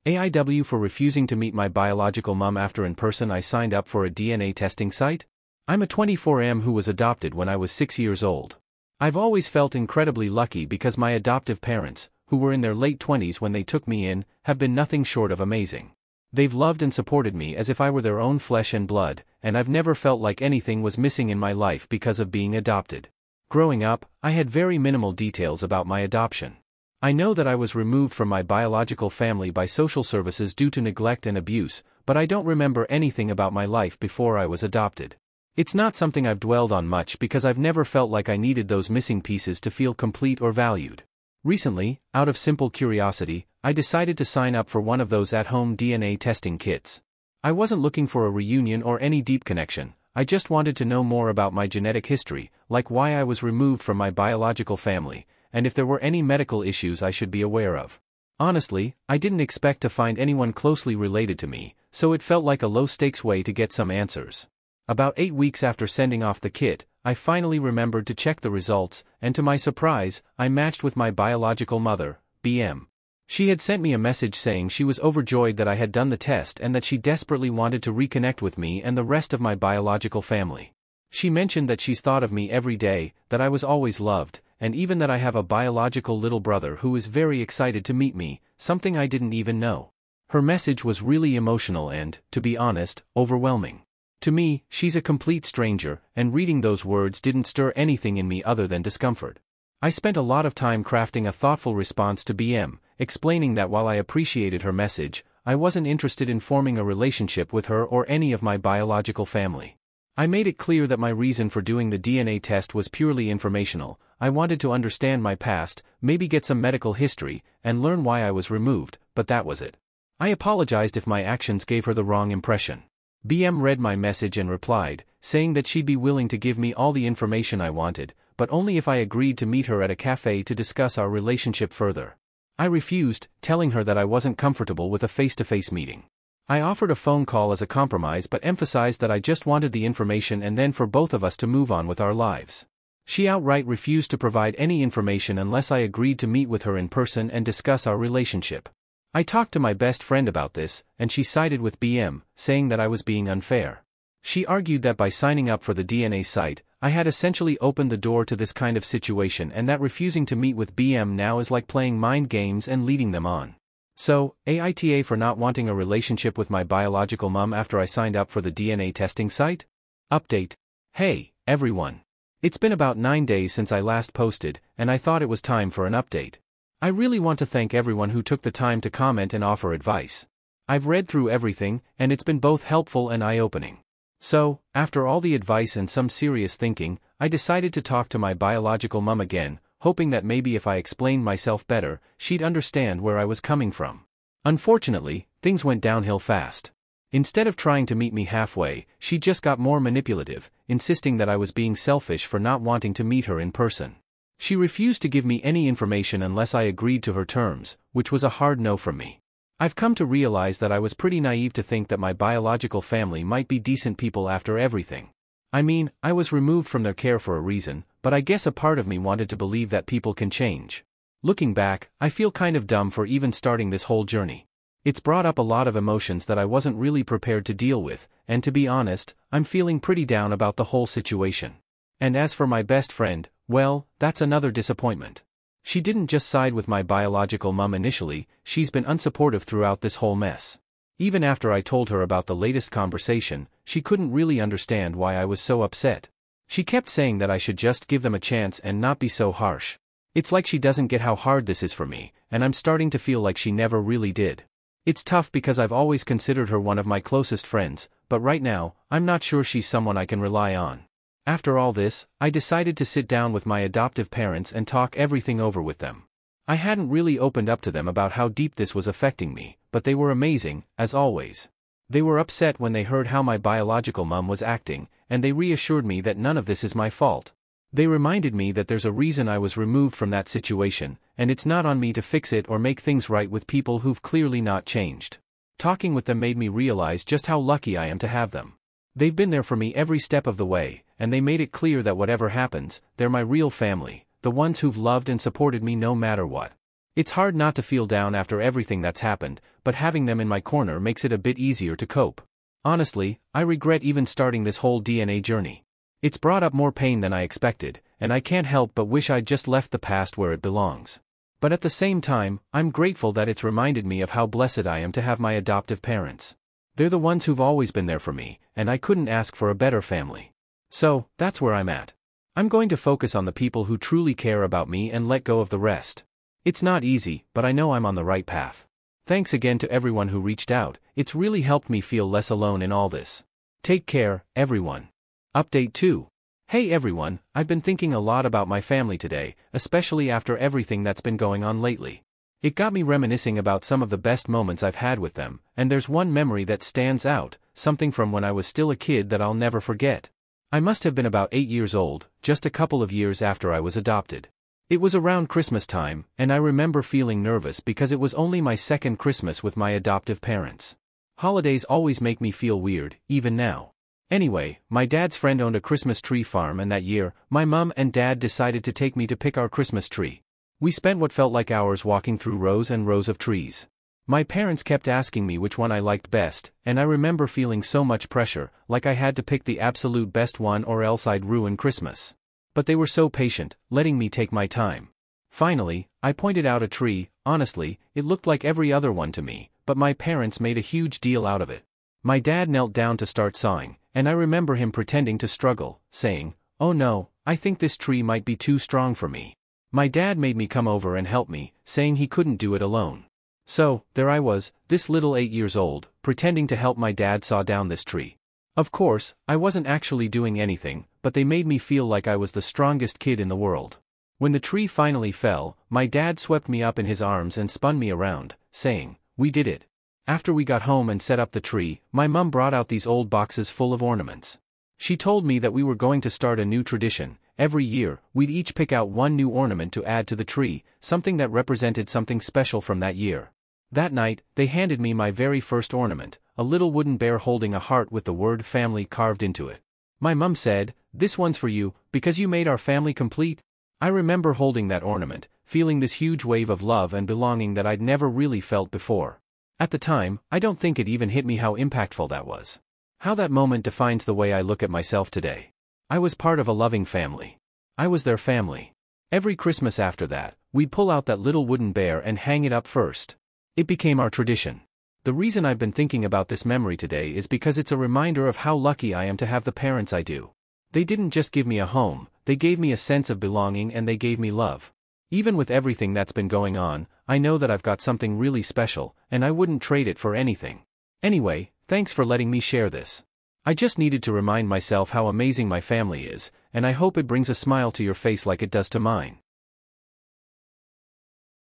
AIW for refusing to meet my biological mom after in person I signed up for a DNA testing site? I'm a 24M who was adopted when I was 6 years old. I've always felt incredibly lucky because my adoptive parents, who were in their late 20s when they took me in, have been nothing short of amazing. They've loved and supported me as if I were their own flesh and blood, and I've never felt like anything was missing in my life because of being adopted. Growing up, I had very minimal details about my adoption. I know that I was removed from my biological family by social services due to neglect and abuse, but I don't remember anything about my life before I was adopted. It's not something I've dwelled on much because I've never felt like I needed those missing pieces to feel complete or valued. Recently, out of simple curiosity, I decided to sign up for one of those at-home DNA testing kits. I wasn't looking for a reunion or any deep connection. I just wanted to know more about my genetic history, like why I was removed from my biological family, and if there were any medical issues I should be aware of. Honestly, I didn't expect to find anyone closely related to me, so it felt like a low-stakes way to get some answers. About 8 weeks after sending off the kit, I finally remembered to check the results, and to my surprise, I matched with my biological mother, BM. She had sent me a message saying she was overjoyed that I had done the test and that she desperately wanted to reconnect with me and the rest of my biological family. She mentioned that she's thought of me every day, that I was always loved, and even that I have a biological little brother who is very excited to meet me, something I didn't even know. Her message was really emotional and, to be honest, overwhelming. To me, she's a complete stranger, and reading those words didn't stir anything in me other than discomfort. I spent a lot of time crafting a thoughtful response to BM, explaining that while I appreciated her message, I wasn't interested in forming a relationship with her or any of my biological family. I made it clear that my reason for doing the DNA test was purely informational. I wanted to understand my past, maybe get some medical history, and learn why I was removed, but that was it. I apologized if my actions gave her the wrong impression. BM read my message and replied, saying that she'd be willing to give me all the information I wanted, but only if I agreed to meet her at a cafe to discuss our relationship further. I refused, telling her that I wasn't comfortable with a face-to-face meeting. I offered a phone call as a compromise but emphasized that I just wanted the information and then for both of us to move on with our lives. She outright refused to provide any information unless I agreed to meet with her in person and discuss our relationship. I talked to my best friend about this, and she sided with BM, saying that I was being unfair. She argued that by signing up for the DNA site, I had essentially opened the door to this kind of situation and that refusing to meet with BM now is like playing mind games and leading them on. So, AITA for not wanting a relationship with my biological mom after I signed up for the DNA testing site? Update. Hey, everyone. It's been about 9 days since I last posted, and I thought it was time for an update. I really want to thank everyone who took the time to comment and offer advice. I've read through everything, and it's been both helpful and eye-opening. So, after all the advice and some serious thinking, I decided to talk to my biological mom again, hoping that maybe if I explained myself better, she'd understand where I was coming from. Unfortunately, things went downhill fast. Instead of trying to meet me halfway, she just got more manipulative, insisting that I was being selfish for not wanting to meet her in person. She refused to give me any information unless I agreed to her terms, which was a hard no from me. I've come to realize that I was pretty naive to think that my biological family might be decent people after everything. I mean, I was removed from their care for a reason, but I guess a part of me wanted to believe that people can change. Looking back, I feel kind of dumb for even starting this whole journey. It's brought up a lot of emotions that I wasn't really prepared to deal with, and to be honest, I'm feeling pretty down about the whole situation. And as for my best friend, well, that's another disappointment. She didn't just side with my biological mom initially, she's been unsupportive throughout this whole mess. Even after I told her about the latest conversation, she couldn't really understand why I was so upset. She kept saying that I should just give them a chance and not be so harsh. It's like she doesn't get how hard this is for me, and I'm starting to feel like she never really did. It's tough because I've always considered her one of my closest friends, but right now, I'm not sure she's someone I can rely on. After all this, I decided to sit down with my adoptive parents and talk everything over with them. I hadn't really opened up to them about how deep this was affecting me, but they were amazing, as always. They were upset when they heard how my biological mom was acting, and they reassured me that none of this is my fault. They reminded me that there's a reason I was removed from that situation, and it's not on me to fix it or make things right with people who've clearly not changed. Talking with them made me realize just how lucky I am to have them. They've been there for me every step of the way, and they made it clear that whatever happens, they're my real family, the ones who've loved and supported me no matter what. It's hard not to feel down after everything that's happened, but having them in my corner makes it a bit easier to cope. Honestly, I regret even starting this whole DNA journey. It's brought up more pain than I expected, and I can't help but wish I'd just left the past where it belongs. But at the same time, I'm grateful that it's reminded me of how blessed I am to have my adoptive parents. They're the ones who've always been there for me, and I couldn't ask for a better family. So, that's where I'm at. I'm going to focus on the people who truly care about me and let go of the rest. It's not easy, but I know I'm on the right path. Thanks again to everyone who reached out, it's really helped me feel less alone in all this. Take care, everyone. Update 2. Hey everyone, I've been thinking a lot about my family today, especially after everything that's been going on lately. It got me reminiscing about some of the best moments I've had with them, and there's one memory that stands out, something from when I was still a kid that I'll never forget. I must have been about 8 years old, just a couple of years after I was adopted. It was around Christmas time, and I remember feeling nervous because it was only my second Christmas with my adoptive parents. Holidays always make me feel weird, even now. Anyway, my dad's friend owned a Christmas tree farm, and that year, my mom and dad decided to take me to pick our Christmas tree. We spent what felt like hours walking through rows and rows of trees. My parents kept asking me which one I liked best, and I remember feeling so much pressure, like I had to pick the absolute best one or else I'd ruin Christmas. But they were so patient, letting me take my time. Finally, I pointed out a tree. Honestly, it looked like every other one to me, but my parents made a huge deal out of it. My dad knelt down to start sawing, and I remember him pretending to struggle, saying, "Oh no, I think this tree might be too strong for me." My dad made me come over and help me, saying he couldn't do it alone. So, there I was, this little 8 years old, pretending to help my dad saw down this tree. Of course, I wasn't actually doing anything, but they made me feel like I was the strongest kid in the world. When the tree finally fell, my dad swept me up in his arms and spun me around, saying, "We did it." After we got home and set up the tree, my mum brought out these old boxes full of ornaments. She told me that we were going to start a new tradition. Every year, we'd each pick out one new ornament to add to the tree, something that represented something special from that year. That night, they handed me my very first ornament, a little wooden bear holding a heart with the word family carved into it. My mum said, "This one's for you, because you made our family complete." I remember holding that ornament, feeling this huge wave of love and belonging that I'd never really felt before. At the time, I don't think it even hit me how impactful that was. How that moment defines the way I look at myself today. I was part of a loving family. I was their family. Every Christmas after that, we'd pull out that little wooden bear and hang it up first. It became our tradition. The reason I've been thinking about this memory today is because it's a reminder of how lucky I am to have the parents I do. They didn't just give me a home, they gave me a sense of belonging, and they gave me love. Even with everything that's been going on, I know that I've got something really special, and I wouldn't trade it for anything. Anyway, thanks for letting me share this. I just needed to remind myself how amazing my family is, and I hope it brings a smile to your face like it does to mine.